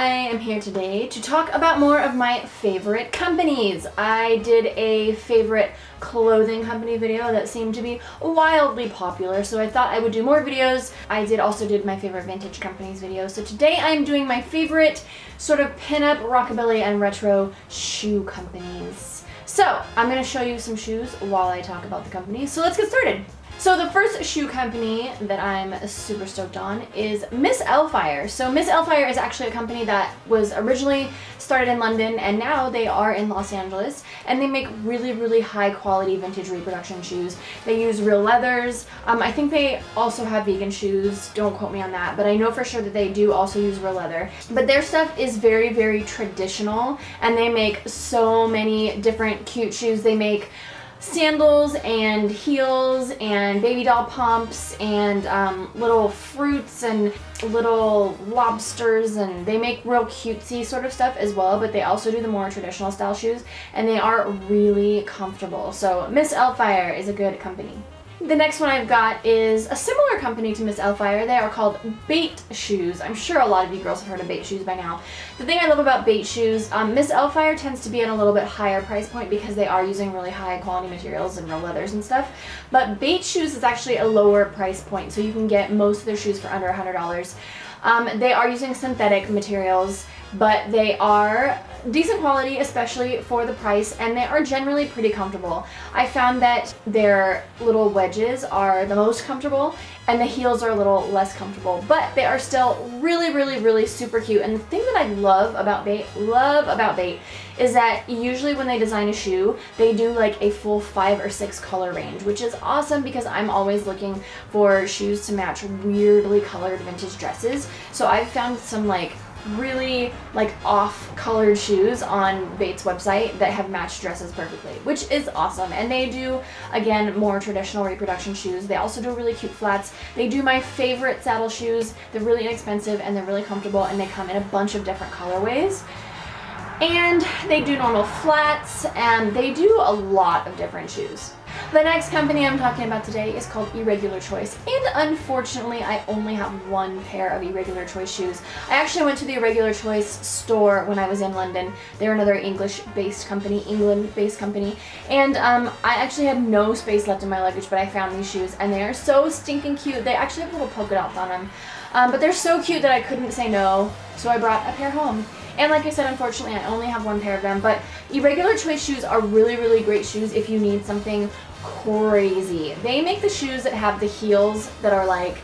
I am here today to talk about more of my favorite companies. I did a favorite clothing company video that seemed to be wildly popular, so I thought I would do more videos. I also did my favorite vintage companies video, so today I'm doing my favorite sort of pinup, rockabilly, and retro shoe companies. So I'm going to show you some shoes while I talk about the company, so let's get started. So the first shoe company that I'm super stoked on is Miss Elfire. So Miss Elfire is actually a company that was originally started in London and now they are in Los Angeles, and they make really high quality vintage reproduction shoes. They use real leathers. I think they also have vegan shoes, don't quote me on that, but I know for sure that they do also use real leather. But their stuff is very traditional, and they make so many different cute shoes. They make sandals and heels and baby doll pumps and little fruits and little lobsters, and they make real cutesy sort of stuff as well, but they also do the more traditional style shoes, and they are really comfortable. So Miss Elfire is a good company. The next one I've got is a similar company to Miss Elfire. They are called B.A.I.T shoes. I'm sure a lot of you girls have heard of B.A.I.T shoes by now. The thing I love about B.A.I.T shoes, Miss Elfire tends to be at a little bit higher price point because they are using really high quality materials and real leathers and stuff. But B.A.I.T shoes is actually a lower price point, so you can get most of their shoes for under $100. They are using synthetic materials, but they are decent quality, especially for the price, and they are generally pretty comfortable. I found that their little wedges are the most comfortable, and the heels are a little less comfortable, but they are still really super cute. And the thing that I love about B.A.I.T is that usually when they design a shoe, they do like a full 5 or 6 color range, which is awesome because I'm always looking for shoes to match weirdly colored vintage dresses. So I've found some really off colored shoes on B.A.I.T's website that have matched dresses perfectly, which is awesome. And they do, again, more traditional reproduction shoes. They also do really cute flats. They do my favorite saddle shoes. They're really inexpensive and they're really comfortable, and they come in a bunch of different colorways. And they do normal flats, and they do a lot of different shoes. The next company I'm talking about today is called Irregular Choice, and unfortunately I only have one pair of Irregular Choice shoes. I actually went to the Irregular Choice store when I was in London. They're another England-based company, and I actually had no space left in my luggage, but I found these shoes, and they are so stinking cute. They actually have little polka dots on them, but they're so cute that I couldn't say no, so I brought a pair home. And like I said, unfortunately, I only have one pair of them, but Irregular Choice shoes are really great shoes if you need something crazy. They make the shoes that have the heels that are like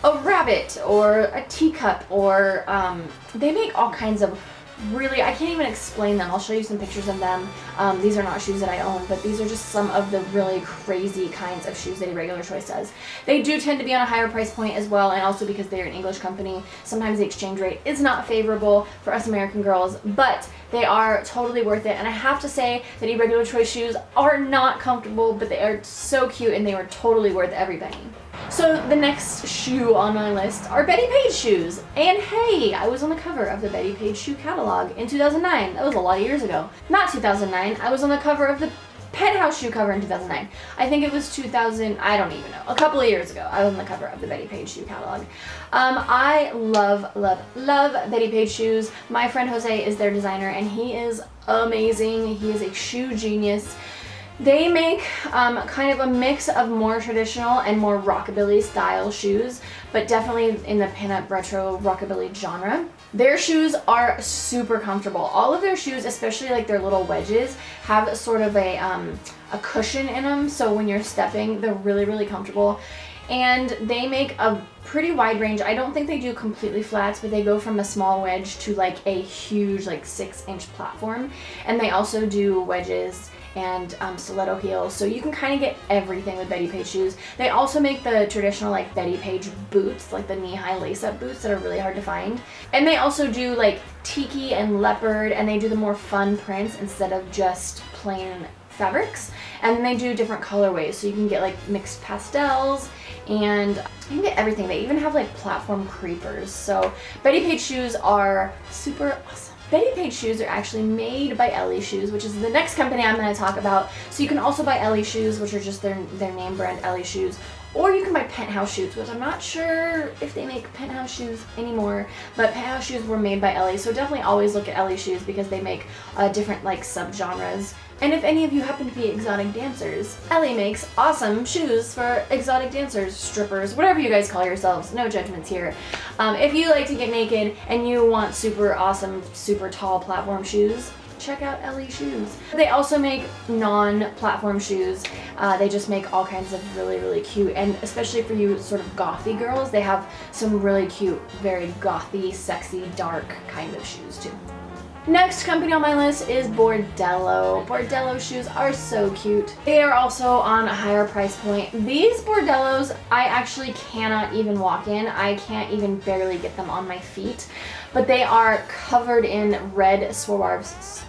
a rabbit or a teacup, or they make all kinds of really, I can't even explain them. I'll show you some pictures of them. These are not shoes that I own, but these are just some of the really crazy kinds of shoes that Irregular Choice does. They do tend to be on a higher price point as well, and also because they're an English company, sometimes the exchange rate is not favorable for us American girls, but they are totally worth it. And I have to say that Irregular Choice shoes are not comfortable, but they are so cute and they were totally worth every penny. So the next shoe on my list are Bettie Page shoes. And hey, I was on the cover of the Bettie Page shoe catalog in 2009. That was a lot of years ago. Not 2009, I was on the cover of the Penthouse shoe cover in 2009. I think it was 2000, I don't even know. A couple of years ago, I was on the cover of the Bettie Page shoe catalog. I love Bettie Page shoes. My friend Jose is their designer, and he is amazing. He is a shoe genius. They make kind of a mix of more traditional and more rockabilly style shoes, but definitely in the pinup retro rockabilly genre. Their shoes are super comfortable. All of their shoes, especially like their little wedges, have sort of a cushion in them, so when you're stepping, they're really comfortable. And they make a pretty wide range. I don't think they do completely flats, but they go from a small wedge to like a huge 6-inch platform. And they also do wedges and stiletto heels, so you can kind of get everything with Bettie Page shoes. They also make the traditional Bettie Page boots, like the knee-high lace-up boots that are really hard to find. And they also do tiki and leopard, and they do the more fun prints instead of just plain fabrics. And then they do different colorways, so you can get mixed pastels, and you can get everything. They even have platform creepers. So Bettie Page shoes are super awesome. Bettie Page shoes are actually made by ELLIE shoes, which is the next company I'm going to talk about. So you can also buy ELLIE shoes, which are just their name brand ELLIE shoes, Or you can buy Penthouse shoes, which I'm not sure if they make Penthouse shoes anymore, but Penthouse shoes were made by ELLIE, so definitely always look at ELLIE shoes because they make different like subgenres. And if any of you happen to be exotic dancers, ELLIE makes awesome shoes for exotic dancers, strippers, whatever you guys call yourselves. No judgments here. If you like to get naked and you want super awesome, super tall platform shoes, check out ELLIE shoes. They also make non-platform shoes. They just make all kinds of really, really cute, and especially for you sort of gothy girls, they have some really cute, very gothy, sexy, dark kind of shoes too. Next company on my list is BORDELLO. BORDELLO shoes are so cute. They are also on a higher price point. These BORDELLOs I actually cannot even walk in. I can't even barely get them on my feet. But they are covered in red Swarovski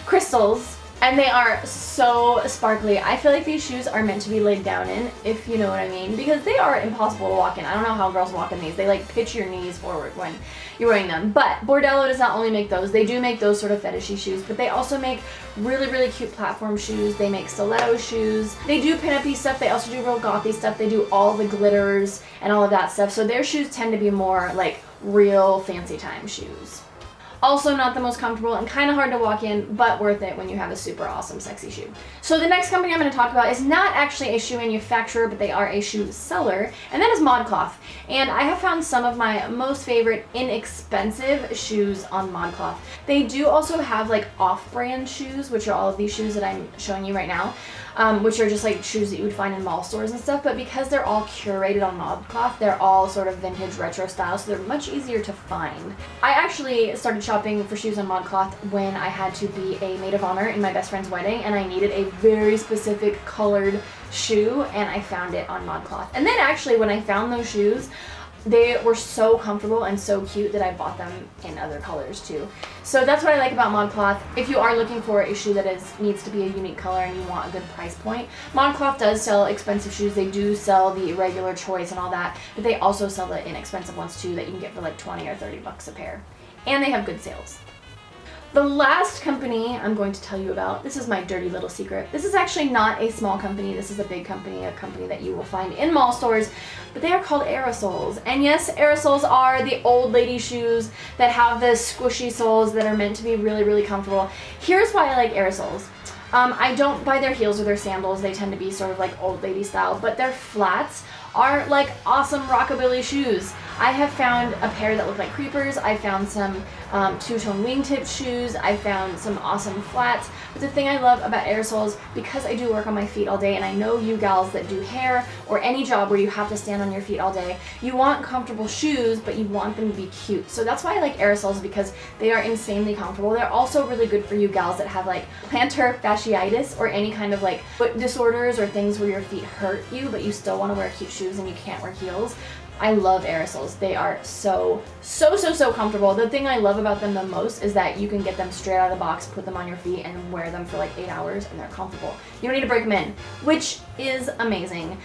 crystals. And they are so sparkly. I feel like these shoes are meant to be laid down in, if you know what I mean, because they are impossible to walk in. I don't know how girls walk in these. They like pitch your knees forward when you're wearing them. But BORDELLO does not only make those. They do make those sort of fetishy shoes, but they also make really, really cute platform shoes. They make stiletto shoes. They do pinup-y stuff. They also do real gothy stuff. They do all the glitters and all of that stuff. So their shoes tend to be more like real fancy time shoes. Also not the most comfortable and kind of hard to walk in, but worth it when you have a super awesome sexy shoe. So the next company I'm going to talk about is not actually a shoe manufacturer, but they are a shoe seller, and that is ModCloth. And I have found some of my most favorite inexpensive shoes on ModCloth. They do also have like off-brand shoes, which are all of these shoes that I'm showing you right now. Which are just like shoes that you would find in mall stores and stuff, but because they're all curated on ModCloth, they're all sort of vintage retro style, so they're much easier to find. I actually started shopping for shoes on ModCloth when I had to be a maid of honor in my best friend's wedding, and I needed a very specific colored shoe, and I found it on ModCloth. And then actually when I found those shoes, they were so comfortable and so cute that I bought them in other colors too. So that's what I like about ModCloth. If you are looking for a shoe that needs to be a unique color and you want a good price point, ModCloth does sell expensive shoes. They do sell the irregular choice and all that, but they also sell the inexpensive ones too that you can get for like 20 or 30 bucks a pair. And they have good sales. The last company I'm going to tell you about, this is my dirty little secret. This is actually not a small company. This is a big company, a company that you will find in mall stores, but they are called AEROSOLES. And yes, AEROSOLES are the old lady shoes that have the squishy soles that are meant to be really, really comfortable. Here's why I like AEROSOLES. I don't buy their heels or their sandals. They tend to be sort of like old lady style, but their flats are like awesome rockabilly shoes. I have found a pair that look like creepers. I found some two-tone wingtip shoes. I found some awesome flats. But the thing I love about AEROSOLES, because I do work on my feet all day, and I know you gals that do hair or any job where you have to stand on your feet all day, you want comfortable shoes, but you want them to be cute. So that's why I like AEROSOLES, because they are insanely comfortable. They're also really good for you gals that have like plantar fasciitis or any kind of like foot disorders or things where your feet hurt you, but you still want to wear cute shoes and you can't wear heels. I love AEROSOLES. They are so comfortable. The thing I love about them the most is that you can get them straight out of the box, put them on your feet, and wear them for like 8 hours, and they're comfortable. You don't need to break them in, which is amazing.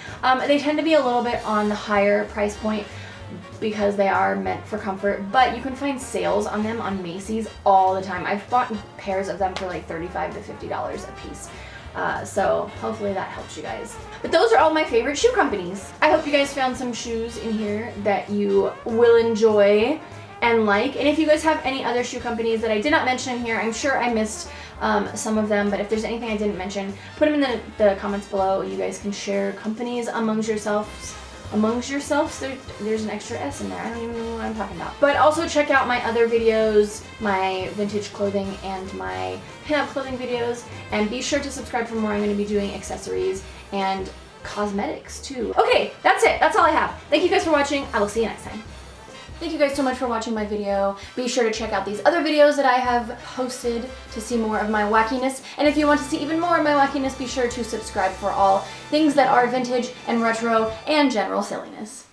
They tend to be a little bit on the higher price point because they are meant for comfort, but you can find sales on them on Macy's all the time. I've bought pairs of them for like $35 to $50 a piece. So hopefully that helps you guys. But those are all my favorite shoe companies. I hope you guys found some shoes in here that you will enjoy and like. And if you guys have any other shoe companies that I did not mention in here, I'm sure I missed some of them, but if there's anything I didn't mention, put them in the comments below. You guys can share companies amongst yourselves. There's an extra S in there. I don't even know what I'm talking about. But also check out my other videos, my vintage clothing and my pinup clothing videos, and be sure to subscribe for more. I'm going to be doing accessories and cosmetics too. Okay, that's it. That's all I have. Thank you guys for watching. I will see you next time. Thank you guys so much for watching my video. Be sure to check out these other videos that I have posted to see more of my wackiness. And if you want to see even more of my wackiness, be sure to subscribe for all things that are vintage and retro and general silliness.